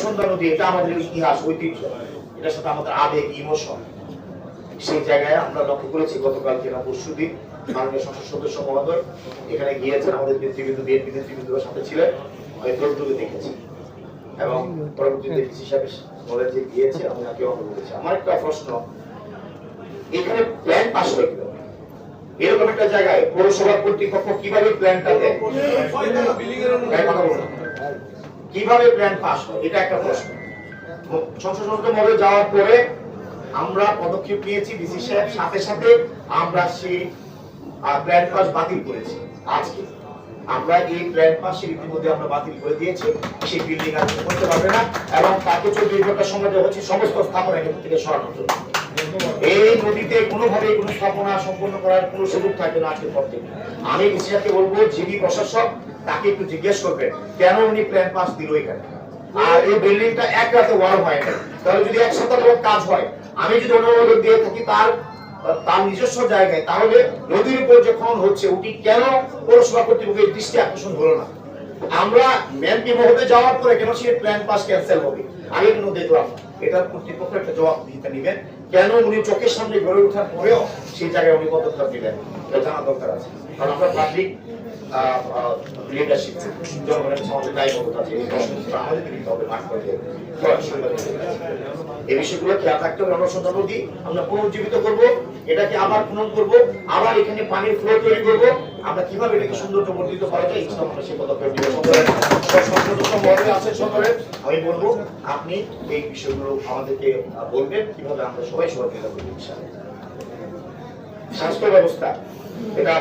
রণসন্ধ্যা নদী, এটা আমাদের ইতিহাস, ঐতিহ্য, এটার সাথে আমাদের আবেগ, ইমোশন। সেই জায়গায় আমরা লক্ষ্য করেছি গতকালকে না পরশুদিন মাননীয় সংসদ সদস্য মহোদয় এখানে গিয়েছেন, আমাদের নেতৃবৃন্দ, বিএনপি নেতৃবৃন্দর সাথে ছিলেন, আমি দৌড়ে দেখেছি এবং পরবর্তীতে ডিসি সাহেব বলেন যে গিয়েছে, আমি আগে অনুরোধ করেছি। আমার একটা প্রশ্ন, এখানে প্ল্যান পাস হয় কিভাবে? এরকম একটা জায়গায় পৌরসভা কর্তৃপক্ষ কিভাবে প্ল্যানটা দেয়, কিভাবে প্ল্যান পাস হয়, এটা একটা প্রশ্ন। সংসদ সদস্য মহোদয় যাওয়ার পরে আমরা পদক্ষেপ নিয়েছি, ডিসি সাহেব সাথে সাথে আমরা সেই প্ল্যান পাস বাতিল করেছি। আজকে আমরা এই প্ল্যান পাস ইতিমধ্যে আমরা বাতিল করে দিয়েছি, সেই বিল্ডিং আর করতে পারবে না এবং তাকে 24 ঘন্টার সময় দেওয়া হচ্ছে সমস্ত স্থাপনা এখান থেকে সরানোর জন্য। এই নদীতে কোনোভাবে কোনো স্থাপনা সম্পন্ন করার কোনো সুযোগ থাকবে না আজকের পর থেকে। আমি ডিসি সাহেবকে বলবো, যিনি প্রশাসক তাকে একটু জিজ্ঞেস করবেন কেন উনি প্ল্যান পাস দিল এখানে। আর এই বিল্ডিংটা এক রাতে ওয়াল হয় না, তাহলে যদি এক সপ্তাহ কাজ হয়, আমি যদি অনুমোদন দিয়ে থাকি তার নিজস্ব জায়গায়, তাহলে নদীর উপর যে খনন হচ্ছে ওটি কেন পৌরসভা কর্তৃপক্ষের দৃষ্টি আকর্ষণ হলো না? আমরা এমপি মহোদয় যাওয়ার পরে কেন সেই প্ল্যান পাস ক্যান্সেল হবে আগে কেন দেখলাম? এটার কর্তৃপক্ষ একটা জবাব দিতে নেবেন, কেন উনি চোখের সামনে গড়ে ওঠার পরেও সেই জায়গায় উনি পদক্ষেপ নেবেন, এটা জানা দরকার আছে। কারণ আমরা পাবলিক লিডারশিপ, জনগণের সমাজে দায়বদ্ধতা আছে, এই প্রশ্নটা আমাদের দিতে হবে, মাঠ পর্যায়ে এই বিষয়গুলো খেয়াল রাখতে হবে। রণসন্ধ্যা নদী আমরা পুনর্জীবিত করব, এটাকে আবার খনন করব, আবার এখানে পানির ফ্লো তৈরি করব, আমরা কিভাবে এটাকে সৌন্দর্য বর্ধিত করা যায় ইনশাআল্লাহ আমরা সেই পদক্ষেপ নিব। আমি বলবো আপনি এই বিষয়গুলো আমাদেরকে বলবেন কিভাবে আমরা সবাই সহযোগিতা করব। ইনশাআল্লাহ স্বাস্থ্য ব্যবস্থা এটা